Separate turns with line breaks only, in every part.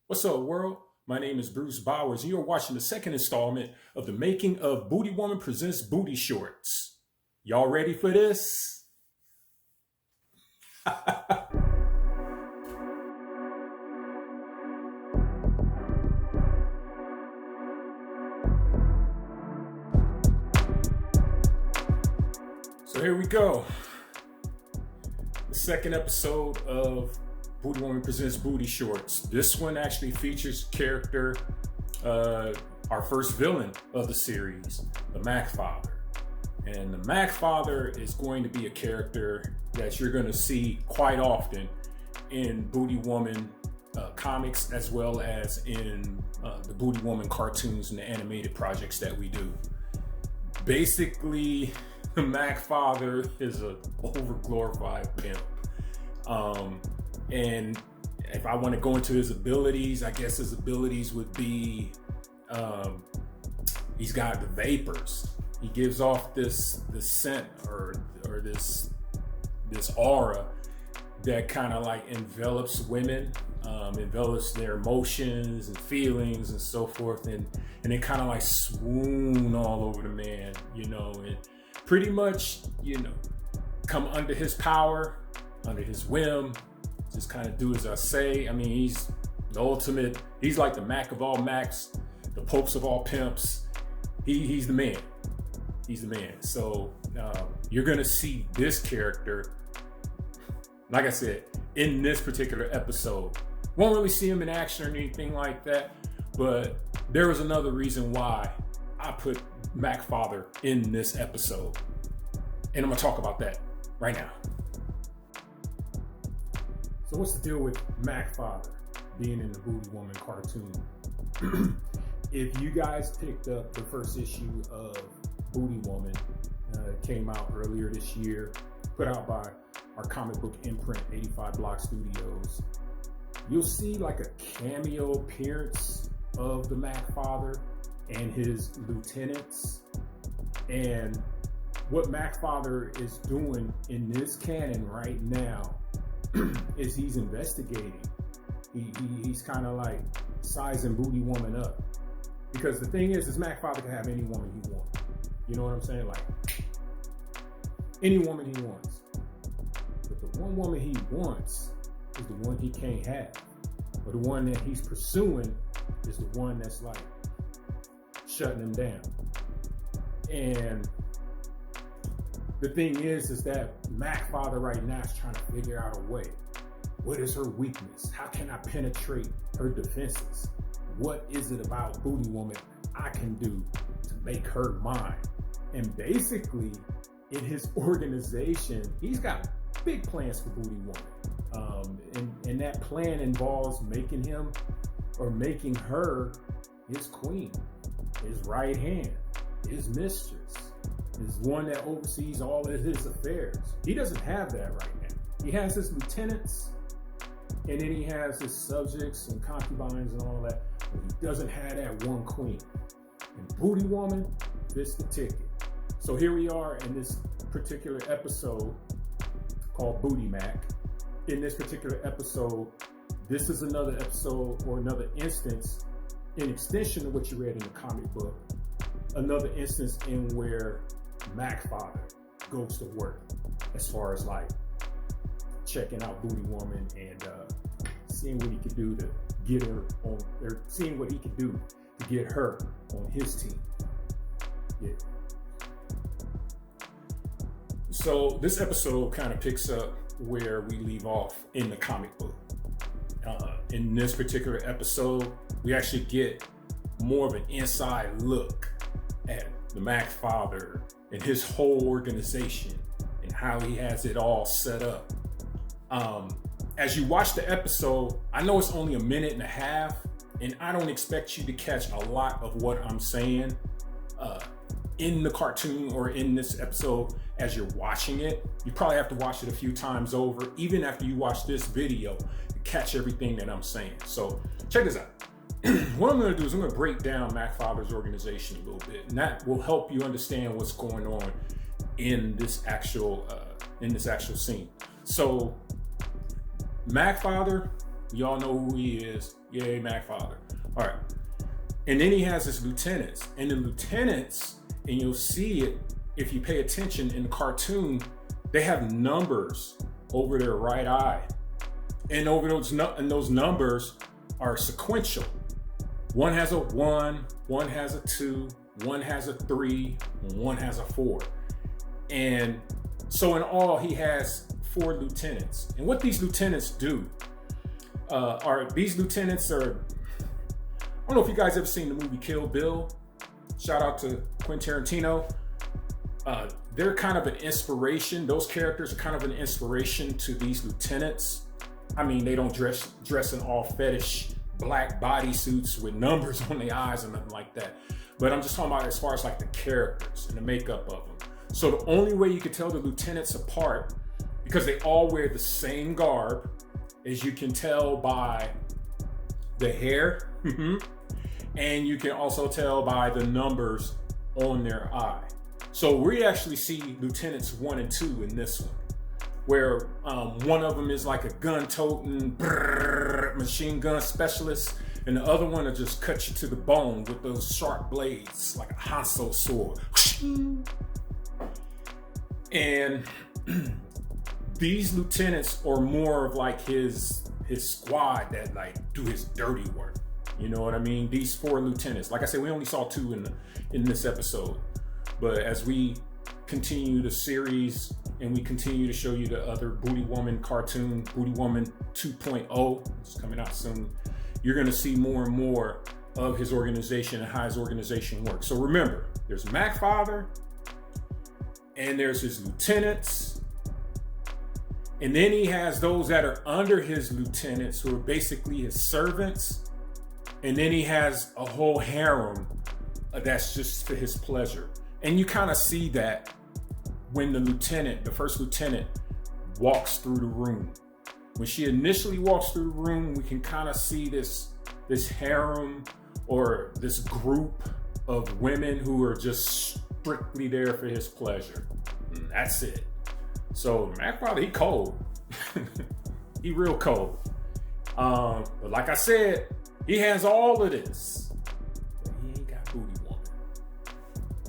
What's up, world? My name is Bruce Bowers, and you're watching the second installment of the making of BootyWoman presents BootyShortz. Y'all ready for this? So here we go. The second episode of BootyWoman presents BootyShortz. This one actually features character, our first villain of the series, the Mack Father. And the Mack Father is going to be a character that you're going to see quite often in BootyWoman comics, as well as in the BootyWoman cartoons and the animated projects that we do. Basically, the Mack Father is an overglorified pimp. And if I want to go into his abilities, I guess his abilities would be, he's got the vapors. He gives off this scent or this aura that kind of like envelops women, envelops their emotions and feelings and so forth, and they kind of like swoon all over the man, and pretty much, come under his power, under his whim. Just kind of do as I say. I mean, he's the ultimate. He's like the Mac of all Macs, the popes of all pimps. He's the man. He's the man. So you're gonna see this character, like I said, in this particular episode. Won't really see him in action or anything like that, but there was another reason why I put Mack Father in this episode, and I'm gonna talk about that right now. So what's the deal with Mack Father being in the BootyWoman cartoon? If you guys picked up the first issue of BootyWoman, it came out earlier this year, put out by our comic book imprint, 85 Block Studios, you'll see like a cameo appearance of the Mack Father and his lieutenants. And what Mack Father is doing in this canon right now is he's investigating. He's kind of like sizing BootyWoman up, because the thing is Mack Father can have any woman he wants. You know what I'm saying? Like any woman he wants. But the one woman he wants is the one he can't have, or the one that he's pursuing is the one that's like shutting him down. And the thing is that Mack Father right now is trying to figure out a way. What is her weakness? How can I penetrate her defenses? What is it about BootyWoman I can do to make her mine? And basically, in his organization, he's got big plans for BootyWoman. And that plan involves making him or making her his queen, his right hand, his mistress, is one that oversees all of his affairs. He doesn't have that right now. He has his lieutenants, and then he has his subjects and concubines and all that, but he doesn't have that one queen. And BootyWoman fits the ticket. So here we are in this particular episode called BootyMack. In this particular episode, this is another episode or another instance, in extension of what you read in the comic book, another instance in where Mack Father goes to work, as far as like checking out BootyWoman and seeing what he can do to get her on, or seeing what he can do to get her on his team. Yeah. So this episode kind of picks up where we leave off in the comic book. In this particular episode, we actually get more of an inside look at the Mack Father and his whole organization and how he has it all set up. As you watch the episode, I know it's only a minute and a half, and I don't expect you to catch a lot of what I'm saying in the cartoon or in this episode as you're watching it. You probably have to watch it a few times over, even after you watch this video, to catch everything that I'm saying. So check this out. What I'm going to do is I'm going to break down Mack Father's organization a little bit, and that will help you understand what's going on in this actual scene. So Mack Father, We all know who he is. Yay, Mac Father. All right. And then he has his lieutenants. And the lieutenants, and you'll see it if you pay attention in the cartoon, they have numbers over their right eye. And those numbers are sequential. One has a 1, one has a 2, one has a 3, and one has a 4. And so in all, he has 4 lieutenants. And what these lieutenants do I don't know if you guys ever seen the movie Kill Bill. Shout out to Quentin Tarantino. They're kind of an inspiration. Those characters are kind of an inspiration to these lieutenants. I mean, they don't dress in all fetish black bodysuits with numbers on their eyes and nothing like that. But I'm just talking about as far as like the characters and the makeup of them. So the only way you could tell the lieutenants apart, because they all wear the same garb, as you can tell by the hair, and you can also tell by the numbers on their eye. So we actually see Lieutenants 1 and 2 in this one, where one of them is like a gun-toting machine gun specialist, and the other one will just cut you to the bone with those sharp blades, like a Hanzo sword. And these lieutenants are more of like his squad that like do his dirty work. You know what I mean? These 4 lieutenants. Like I said, we only saw 2 in this episode. But as we continue the series and we continue to show you the other BootyWoman cartoon, BootyWoman 2.0, it's coming out soon, you're going to see more and more of his organization and how his organization works. So remember, there's Mac Father, and there's his lieutenants, and then he has those that are under his lieutenants who are basically his servants, and then he has a whole harem that's just for his pleasure. And you kind of see that when the first lieutenant walks through the room. When she initially walks through the room, we can kind of see this harem or this group of women who are just strictly there for his pleasure. And that's it. So Mac Father, he cold. He real cold. But like I said, he has all of this, but he ain't got BootyWoman.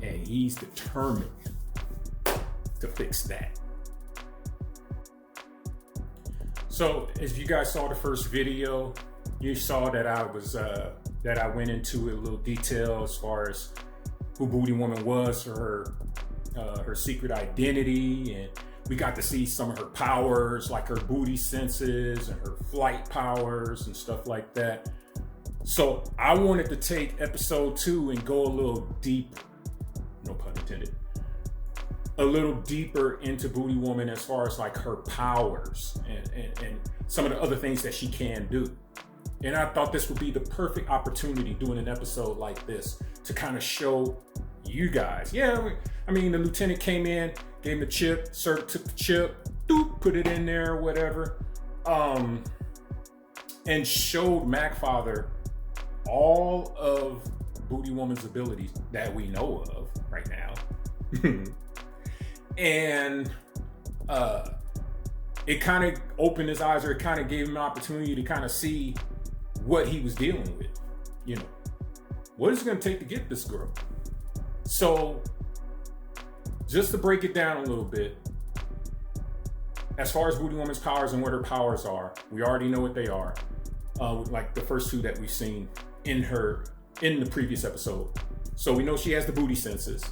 And he's determined to fix that. So as you guys saw the first video, you saw that I went into a little detail as far as who BootyWoman was, her secret identity, and we got to see some of her powers, like her booty senses and her flight powers and stuff like that. So I wanted to take episode 2 and go a little deeper, no pun intended, a little deeper into BootyWoman as far as like her powers and some of the other things that she can do. And I thought this would be the perfect opportunity doing an episode like this to kind of show you guys. Yeah, I mean, the lieutenant came in, gave him a chip, took the chip, put it in there or whatever, and showed Mac Father all of BootyWoman's abilities that we know of right now. And it kind of opened his eyes, or it kind of gave him an opportunity to kind of see what he was dealing with. You know, what is it going to take to get this girl? So just to break it down a little bit, as far as BootyWoman's powers and what her powers are, we already know what they are. Like the first 2 that we've seen in the previous episode. So we know she has the booty senses.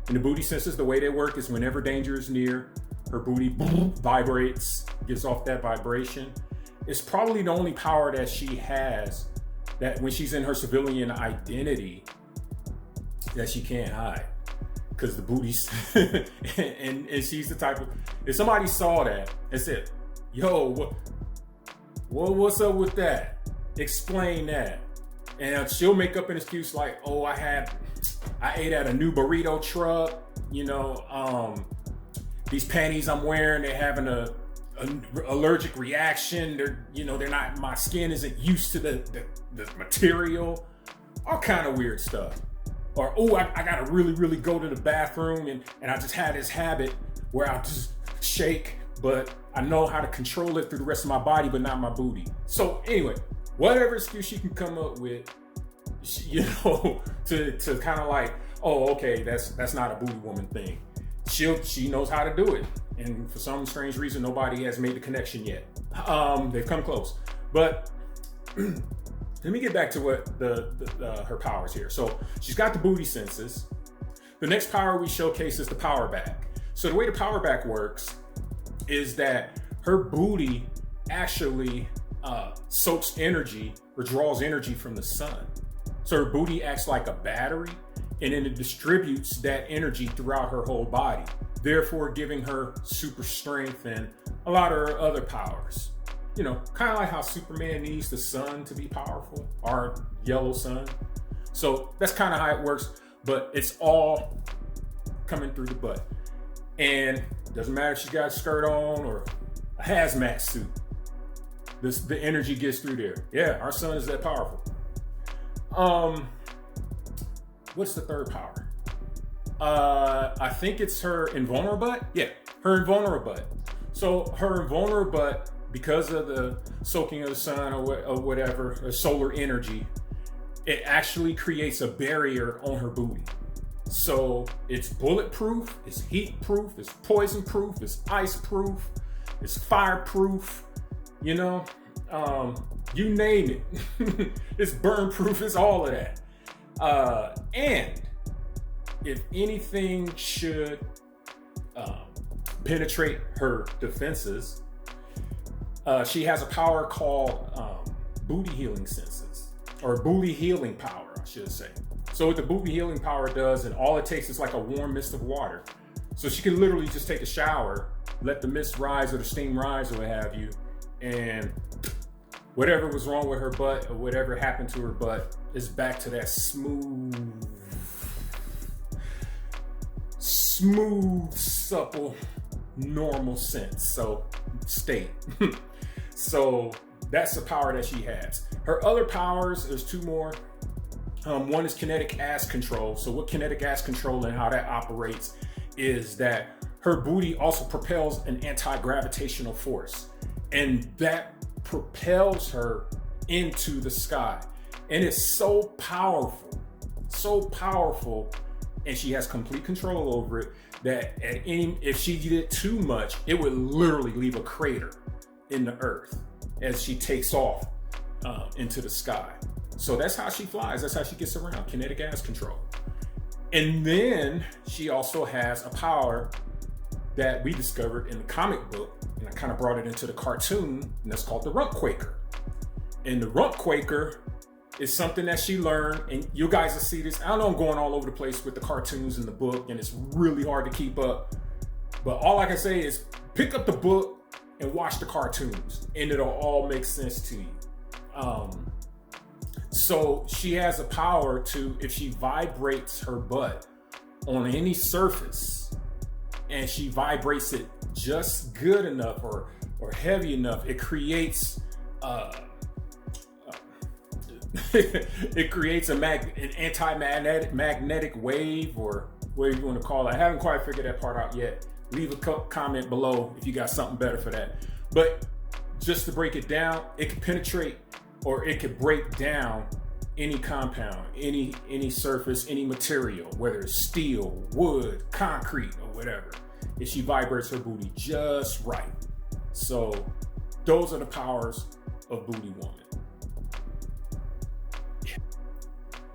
And the booty senses, the way they work is whenever danger is near, her booty vibrates, gives off that vibration. It's probably the only power that she has that when she's in her civilian identity that she can't hide. Because the booties, and she's the type of, if somebody saw that and said, yo, what's up with that? Explain that. And she'll make up an excuse like, oh, I ate at a new burrito truck, you know, these panties I'm wearing, they're having an allergic reaction. My skin isn't used to the material, all kind of weird stuff. Or, oh, I gotta really, really go to the bathroom, and I just had this habit where I just shake but I know how to control it through the rest of my body, but not my booty. So anyway, whatever excuse she can come up with, you know, to kind of like, oh, okay, that's not a booty woman thing. She knows how to do it, and for some strange reason, nobody has made the connection yet. They've come close, but let me get back to what her powers here. So she's got the booty senses. The next power we showcase is the power back. So the way the power back works is that her booty actually soaks energy or draws energy from the sun. So her booty acts like a battery, and then it distributes that energy throughout her whole body, therefore giving her super strength and a lot of her other powers. You know, kind of like how Superman needs the sun to be powerful, our yellow sun. So that's kind of how it works, but it's all coming through the butt. And it doesn't matter if she's got a skirt on or a hazmat suit. The energy gets through there. Yeah, our sun is that powerful. What's the third power? I think it's her invulnerable butt. Yeah, her invulnerable butt. So her invulnerable butt, because of the soaking of the sun or whatever, or solar energy, it actually creates a barrier on her booty. So it's bulletproof, it's heat proof, it's poison proof, it's ice proof, it's fireproof, you know, you name it. It's burn proof, it's all of that. And if anything should penetrate her defenses, she has a power called booty healing senses, or booty healing power, I should say. So what the booty healing power does, and all it takes is like a warm mist of water. So she can literally just take a shower, let the mist rise or the steam rise or what have you, and whatever was wrong with her butt or whatever happened to her butt is back to that smooth, supple, normal sense. So state. So that's the power that she has. Her other powers, there's two more. One is kinetic ass control. So what kinetic ass control and how that operates is that her booty also propels an anti-gravitational force, and that propels her into the sky. And it's so powerful, and she has complete control over it, that if she did too much, it would literally leave a crater in the earth as she takes off into the sky. So that's how she flies. That's how she gets around, kinetic ass control. And then she also has a power that we discovered in the comic book, and I kind of brought it into the cartoon, and that's called the Rump Quaker. And the Rump Quaker is something that she learned, and you guys will see this. I know I'm going all over the place with the cartoons and the book, and it's really hard to keep up. But all I can say is pick up the book and watch the cartoons, and it'll all make sense to you. So she has a power to, if she vibrates her butt on any surface, and she vibrates it just good enough or heavy enough, it creates it creates an anti-magnetic wave, or whatever you want to call it. I haven't quite figured that part out yet. Leave a comment below if you got something better for that. But just to break it down, it can penetrate, or it could break down any compound, any surface, any material, whether it's steel, wood, concrete, or whatever, if she vibrates her booty just right. So those are the powers of BootyWoman.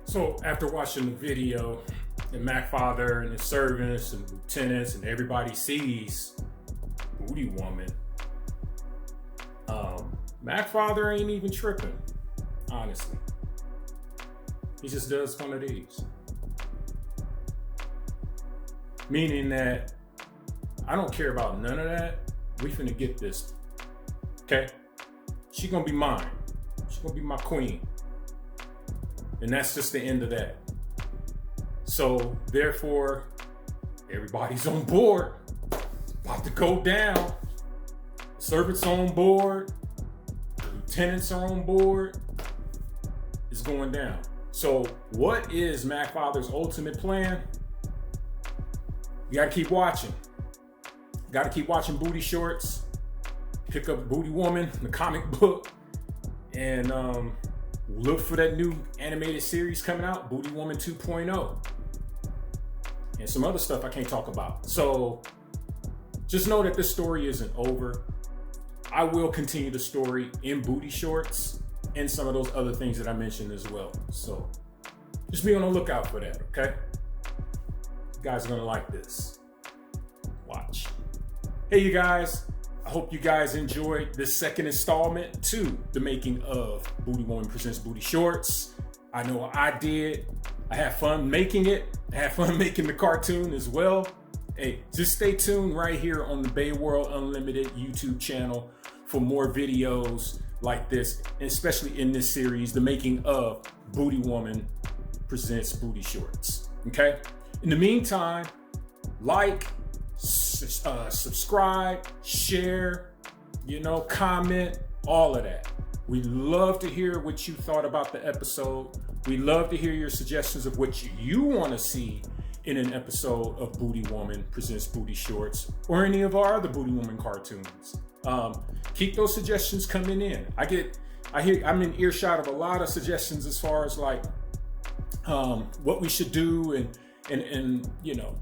So after watching the video, and Mac Father and his servants and lieutenants and everybody sees BootyWoman, Mac Father ain't even tripping, honestly. He just does one of these. Meaning that I don't care about none of that. We finna get this, okay? She gonna be mine. She gonna be my queen. And that's just the end of that. So therefore, everybody's on board. It's about to go down. The servants on board. The lieutenants are on board. It's going down. So what is Mac Father's ultimate plan? You gotta keep watching. got to keep watching BootyShortz. Pick up BootyWoman, the comic book, and look for that new animated series coming out, BootyWoman 2.0, and some other stuff I can't talk about. So just know that this story isn't over. I will continue the story in BootyShortz and some of those other things that I mentioned as well. So just be on the lookout for that, okay? You guys are gonna like this. Watch. Hey, you guys. I hope you guys enjoyed this second installment to the making of BootyWoman presents BootyShortz. I know I did. I had fun making it. I had fun making the cartoon as well. Hey, just stay tuned right here on the Bayworld Unlimited YouTube channel for more videos like this, and especially in this series, the making of BootyWoman presents BootyShortz. Okay? In the meantime, like, subscribe, share, comment, all of that. We love to hear what you thought about the episode. We love to hear your suggestions of what you want to see in an episode of BootyWoman presents BootyShortz or any of our other BootyWoman cartoons. Keep those suggestions coming in. I'm in earshot of a lot of suggestions as far as like what we should do and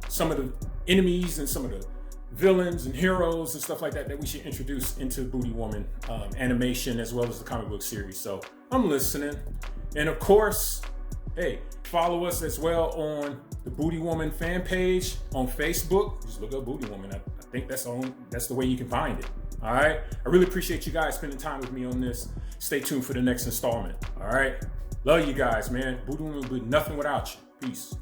some of the enemies and some of the villains and heroes and stuff like that we should introduce into BootyWoman animation as well as the comic book series. So I'm listening. And of course, hey, follow us as well on the BootyWoman fan page on Facebook. Just look up BootyWoman. I think that's the way you can find it. All right. I really appreciate you guys spending time with me on this. Stay tuned for the next installment. All right. Love you guys, man. BootyWoman would be nothing without you. Peace.